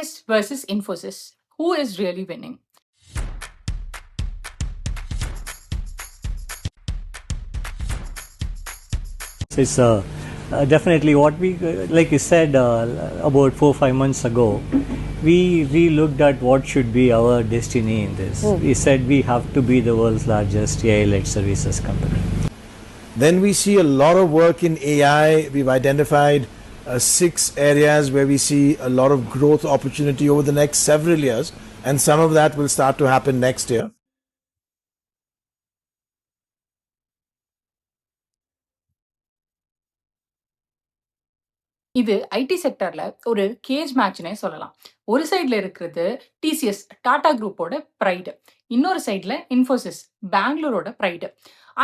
TCS versus Infosys. Who is really winning? It's definitely what we, like you said about 4-5 months ago, we looked at what should be our destiny in this. We said we have to be the world's largest AI-led services company. Then we see a lot of work in AI. We've identified 6 areas where we see a lot of growth opportunity over the next several years, and some of that will start to happen next year. இது ID செக்டர்ல ஒரு gauge மேட்ச்னே சொல்லலாம். ஒரு சைட்ல இருக்கிறது TCS Tata குரூப்போட pride, இன்னொரு சைட்ல Infosys பெங்களூரோட pride.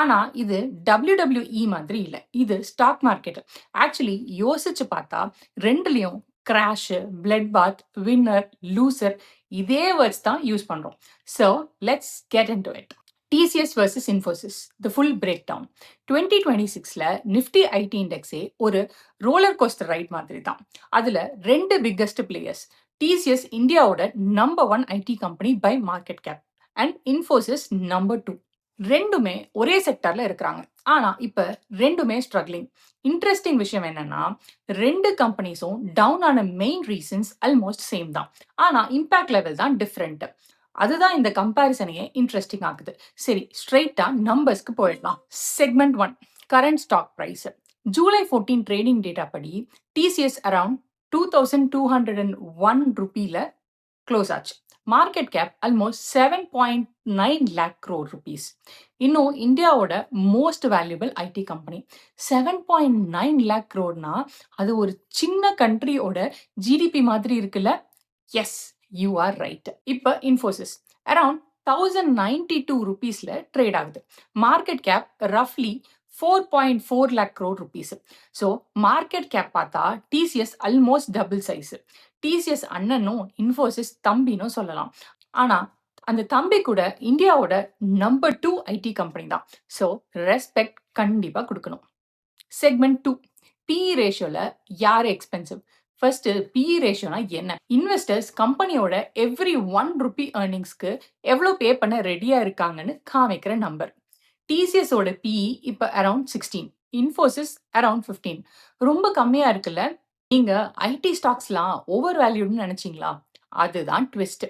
ஆனா இது WWE மாதிரி இல்லை, இது ஸ்டாக் மார்க்கெட். ஆக்சுவலி யோசிச்சு பார்த்தா ரெண்டுலயும் crash, blood bath, winner, loser இதே வேர்ட்ஸ் தான் யூஸ் பண்றோம். So let's get into it. TCS versus Infosys, the full breakdown. 2026ல நிஃப்டி ஐடி இண்டெக்ஸே ஒரு ரோலர் கோஸ்டர் ரைட் மாதிரி தான். அதுல 2 பிக்கஸ்ட் பிளேயர்ஸ், TCS இந்தியாவோட number 1 IT company by market cap and Infosys number 2. ரெண்டுமே ஒரே செக்டர்ல இருக்கிறாங்க. ஆனா இப்ப ரெண்டுமே ஸ்ட்ரகிளிங். இன்ட்ரெஸ்டிங் விஷயம் என்னன்னா, 2 கம்பெனிஸும் டவுன் ஆன மெயின் ரீசன்ஸ் ஆல்மோஸ்ட் சேம் தான். ஆனா இம்பாக்ட் லெவல் தான் டிஃப்ரெண்ட். அதுதான் இந்த கம்பேரிசனையே இன்ட்ரெஸ்டிங் ஆகுது. சரி, ஸ்ட்ரெயிட்டா நம்பர்ஸ்க்கு போயிடலாம். Segment 1, current stock price. July 14 trading data படி டிசிஎஸ் அரவுண்ட் 2201 ரூபீல க்ளோஸ் ஆச்சு. Market cap almost 7.9 lakh crore rupees. இன்னும் இந்தியாவோட most valuable IT company 7.9 lakh crore-னா அது ஒரு சின்ன கண்ட்ரியோட ஜிடிபி மாதிரி இருக்குல்ல? Yes, you are right. இப்போ இன்ஃபோசிஸ் அரவுண்ட் 1092 ரூபீஸ்ல ட்ரேட் ஆகுது. மார்க்கெட் கேப் ரஃப்லி 4.4 lakh crore rupees. So market cap பார்த்தா TCS almost double size. TCS அண்ணனும் இன்ஃபோசிஸ் தம்பினும் சொல்லலாம். ஆனா அந்த தம்பி கூட இந்தியாவோட நம்பர் 2 ஐடி கம்பெனி தான். ஸோ ரெஸ்பெக்ட் கண்டிப்பா கொடுக்கணும். செக்மெண்ட் 2, பிஇ ரேஷியோல யார் எக்ஸ்பென்சிவ்? ஃபர்ஸ்ட், பிஇ ரேஷியோனா என்ன? இன்வெஸ்டர்ஸ் கம்பெனியோட எவ்ரி 1 ரூபி ஏர்னிங்ஸ்க்கு எவ்வளோ பே பண்ண ரெடியா இருக்காங்கன்னு காமிக்கிற நம்பர். டிசிஎஸோட பிஇ இப்போ அரவுண்ட் 16, இன்ஃபோசிஸ் அரவுண்ட் 15. ரொம்ப கம்மியா இருக்குல்ல? நீங்க ஐடி ஸ்டாக்ஸ்லாம் ஓவர் வேல்யூன்னு நினைச்சீங்களா? அதுதான் ட்விஸ்ட்.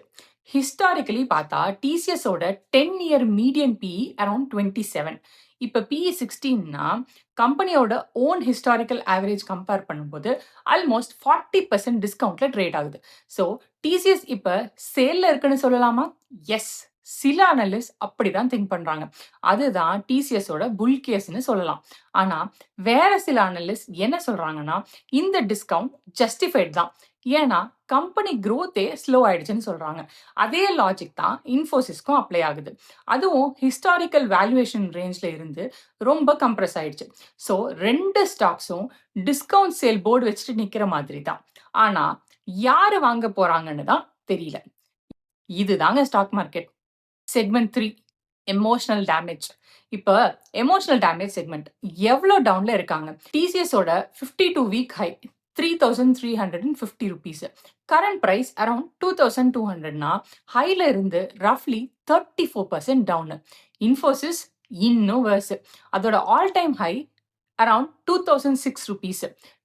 ஹிஸ்டாரிக்கலி பார்த்தா டிசிஎஸோட 10-year மீடியன் பிஇ அரவுண்ட் 27. இப்போ பிஇ 16னா கம்பெனியோட ஓன் ஹிஸ்டாரிக்கல் ஆவரேஜ் கம்பேர் பண்ணும்போது ஆல்மோஸ்ட் 40% டிஸ்கவுண்ட்ல ட்ரேட் ஆகுது. ஸோ டிசிஎஸ் இப்போ சேல்ல இருக்குன்னு சொல்லலாமா? எஸ், சில அனலிஸ்ட் அப்படிதான் திங்க் பண்றாங்க. அதுதான் டிசிஎஸோட புல் கேஸ்ன்னு சொல்லலாம். ஆனா வேற சில அனலிஸ்ட் என்ன சொல்றாங்கன்னா, இந்த டிஸ்கவுண்ட் ஜஸ்டிஃபைட் தான், ஏன்னா கம்பெனி growth-ஏ ஸ்லோ ஆயிடுச்சுன்னு சொல்றாங்க. அதே லாஜிக் தான் இன்ஃபோசிஸ்க்கும் அப்ளை ஆகுது. அதுவும் ஹிஸ்டாரிக்கல் வேல்யூவேஷன் ரேஞ்ச்ல இருந்து ரொம்ப கம்ப்ரஸ் ஆயிடுச்சு. ஸோ 2 ஸ்டாக்ஸும் டிஸ்கவுண்ட் சேல் போர்டு வச்சுட்டு நிக்கிற மாதிரி தான். ஆனா யாரு வாங்க போறாங்கன்னு தான் தெரியல. இதுதாங்க stock market. Segment 3, emotional damage. இப்போ எமோஷனல் டேமேஜ் செக்மெண்ட் எவ்வளோ டவுன்ல இருக்காங்க? டிசிஎஸோட 52-week high 3350 rupees. Current price around 2200னா ஹைல இருந்து ரஃப்லி 34% டவுன். இன்ஃபோசிஸ் இன்னும் வேர்ஸ். அதோட all time high around 2006 rupees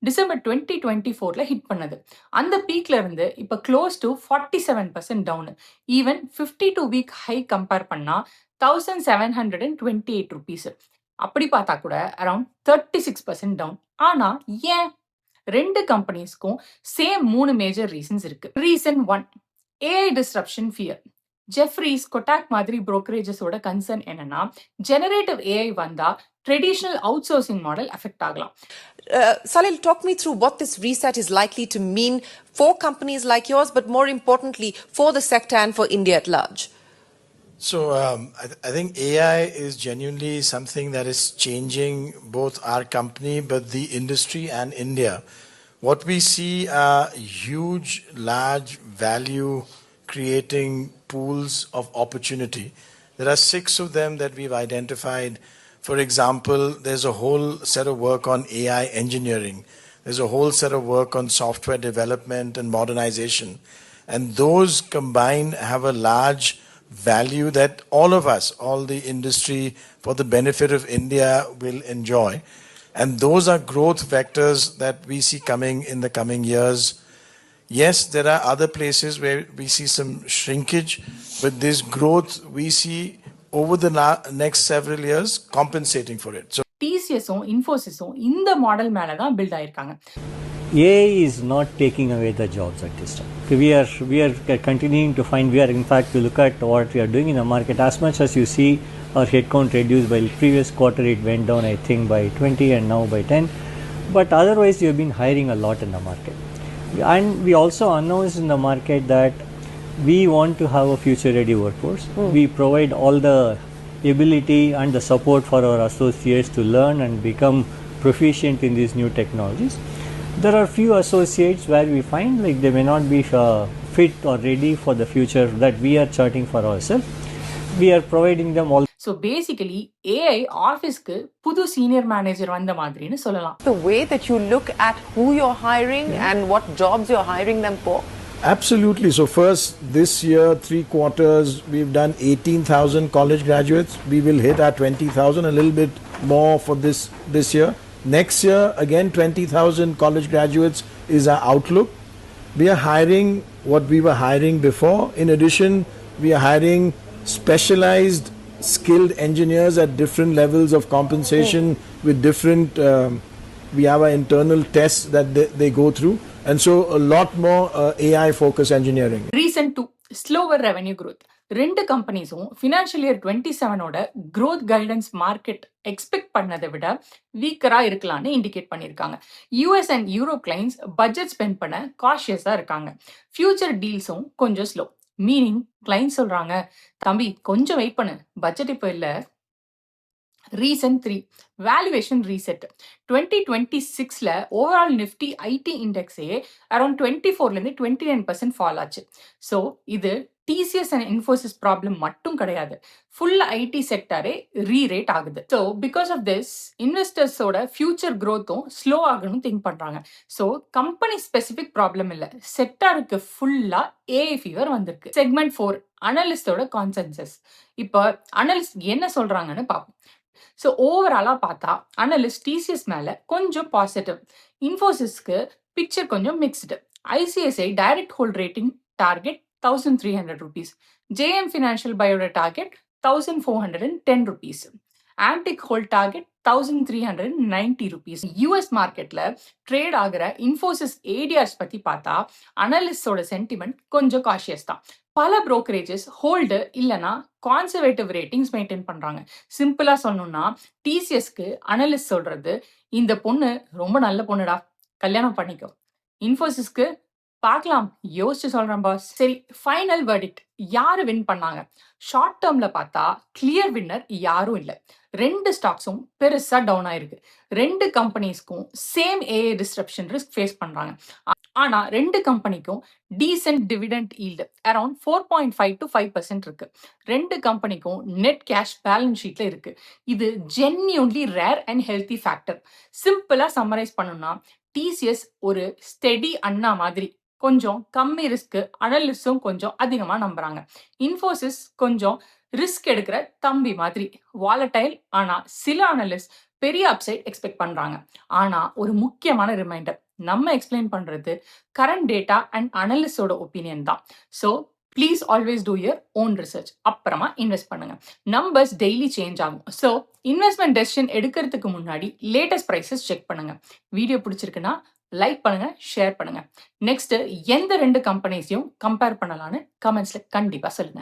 December 2024ல ஹிட் பண்ணது. அந்த பீக்ல இருந்து இப்போ close to 47% down. Even 52-week high compare பண்ணா 1728 rupees. அப்படி பார்த்தா கூட அரவுண்ட் 36% டவுன். ஆனா ஏன்? 2 கம்பெனிஸ்க்கும் சேம் 3 மேஜர் ரீசன்ஸ் இருக்கு. Reason 1, AI disruption fear. Jeffries, Kotak மாதிரி புரோக்கரேஜஸோட கன்சர்ன் என்னன்னா, ஜெனரேட்டிவ் ஏஐ வந்தா traditional out sourcing model affect ஆகலாம். Salil, talk me through what this reset is likely to mean for companies like yours, but more importantly for the sector and for India at large. So I think AI is genuinely something that is changing both our company, but the industry and India. What we see are huge, large value creating pools of opportunity. There are 6 of them that we've identified. For example, there's a whole set of work on AI engineering. There's a whole set of work on software development and modernization. And those combined have a large value that all of us, all the industry, for the benefit of India, will enjoy. And those are growth vectors that we see coming in the coming years. Yes, there are other places where we see some shrinkage, but this growth we see over the next several years compensating for it. So டிசிஎஸும் இன்ஃபோசிஸும் இந்த model மேல தான் build ஆயிருக்காங்க. AI is not taking away the jobs at this time. We are continuing to find. In fact, you look at what we are doing in the market. As much as you see our headcount reduced by previous quarter, it went down I think by 20 and now by 10. But otherwise, we have been hiring a lot in the market. And we also announced in the market that we want to have a future-ready workforce. We provide all the ability and the support for our associates to learn and become proficient in these new technologies. There are few associates where we find like they may not be fit or ready for the future that we are charting for ourselves. We are providing them all. So basically AI ஆஃபீஸ்க்கு புது senior manager வந்த மாதிரின்னு சொல்லலாம். The way that you look at who you're hiring and what jobs you're hiring them for? absolutely. So first, this year, 3 quarters, we've done 18,000 college graduates. We will hit our 20,000, a little bit more for this year. Next year, again, 20,000 college graduates is our outlook. We are hiring what we were hiring before. In addition, we are hiring specialized, skilled engineers at different levels of compensation with different, we have our internal tests that they go through. And so a lot more AI focused engineering. Reason 2, slower revenue growth. ரெண்டு கம்பெனிஸும் financial year 27ஓட growth guidance market expect பண்ணதை விட வீக்கரா இருக்கலாம்னு indicate பண்ணியிருக்காங்க. US and Europe clients budget spend பண்ண காஷியஸா இருக்காங்க. ஃபியூச்சர் டீல்ஸும் கொஞ்சம் ஸ்லோ. மீனிங் கிளைண்ட் சொல்றாங்க, தம்பி கொஞ்சம் வெயிட் பண்ணு, பட்ஜெட் இப்போ இல்லை. Reason 3, valuation reset. 2026ல ஓவரால் நிஃப்டி ஐடி இண்டெக்ஸே அரௌண்ட் 24லேருந்து 29% ஃபால் ஆச்சு. ஸோ இது டிசிஎஸ் அண்ட் இன்ஃபோசிஸ் ப்ராப்ளம் மட்டும் கிடையாது, ஃபுல் ஐடி செக்டரே ரீரேட் ஆகுது. ஸோ பிகாஸ் ஆஃப் திஸ் இன்வெஸ்டர்ஸோட ஃபியூச்சர் க்ரோத்தும் ஸ்லோ ஆகணும்னு திங்க் பண்றாங்க. ஸோ கம்பெனி ஸ்பெசிஃபிக் ப்ராப்ளம் இல்லை, செக்டாருக்கு ஃபுல்லா ஏஐ ஃபீவர் வந்திருக்கு. செக்மெண்ட் 4, அனலிஸ்டோட கான்சென்சஸ். இப்போ அனலிஸ்ட் என்ன சொல்றாங்கன்னு பார்ப்போம். ஸோ ஓவராலாக பார்த்தா அனலிஸ்ட் டிசிஎஸ் மேலே கொஞ்சம் பாசிட்டிவ், இன்ஃபோசிஸ்க்கு பிக்சர் கொஞ்சம் mixed. ICICI direct hold rating target 1,300 rupees. JM Financial Bioda target 1,410 rupees. Antic Hold target 1,390 rupees. US மார்க்கெட்ல ட்ரேட் ஆகிற இன்ஃபோசிஸ் ஏடிஆர்ஸ் பத்தி பார்த்தா அனலிஸ்டோட சென்டிமெண்ட் கொஞ்சம் காஷியஸ் தான். பல புரோக்கரேஜஸ் ஹோல்டு இல்லைனா கான்சர்வேட்டிவ் ரேட்டிங்ஸ் மெயின்டைன் பண்றாங்க. சிம்பிளா சொல்லணும்னா டிசிஎஸ்க்கு அனலிஸ்ட் சொல்றது, இந்த பொண்ணு ரொம்ப நல்ல பொண்ணுடா, கல்யாணம் பண்ணிக்கோ. இன்ஃபோசிஸ்க்கு பார்க்கலாம், யோசிச்சு சொல்றேன் பாஸ். சரி, ஃபைனல் வெர்டிக்ட். யாரு வின் பண்ணாங்க? ஷார்ட் டேர்ம்ல பார்த்தா கிளியர் வின்னர் யாரும் இல்லை. ரெண்டு ஸ்டாக்ஸும் பெருசா டவுன் ஆயிருக்கு. ரெண்டு கம்பெனிஸ்க்கும் same AI disruption risk face பண்றாங்க. ஆனா ரெண்டு கம்பெனிக்கும் decent dividend yield around 4.5 to 5% இருக்கு. ரெண்டு கம்பெனிக்கும் நெட் கேஷ் பேலன்ஸ் ஷீட்ல இருக்கு. இது genuinely rare and healthy factor. சிம்பிளா சம்மரைஸ் பண்ணணும்னா டிசிஎஸ் ஒரு ஸ்டெடி அண்ணா மாதிரி, கொஞ்சம் கம்மி ரிஸ்க், அனலிஸ்டும் கொஞ்சம் அதிகமா நம்புறாங்க. இன்ஃபோசிஸ் கொஞ்சம் ரிஸ்க் எடுக்கிற தம்பி மாதிரி, வாலடைல். ஆனா சில அனலிஸ்ட் பெரிய அப்சைட் எக்ஸ்பெக்ட் பண்றாங்க. ஆனா ஒரு முக்கியமான ரிமைண்டர், நம்ம எக்ஸ்பிளைன் பண்றது கரண்ட் டேட்டா அண்ட் அனலிஸ்டோட ஒப்பீனியன் தான். So please always do your own research, அப்புறமா இன்வெஸ்ட் பண்ணுங்க. நம்பர்ஸ் டெய்லி சேஞ்ச் ஆகும். ஸோ இன்வெஸ்ட்மெண்ட் டெசிஷன் எடுக்கிறதுக்கு முன்னாடி லேட்டஸ்ட் ப்ரைஸஸ் செக் பண்ணுங்க. வீடியோ பிடிச்சிருக்குன்னா லைக் பண்ணுங்க, ஷேர் பண்ணுங்க. நெக்ஸ்ட் எந்த ரெண்டு கம்பெனிஸையும் கம்பேர் பண்ணலான்னு கமெண்ட்ஸ்ல கண்டிப்பா சொல்லுங்க.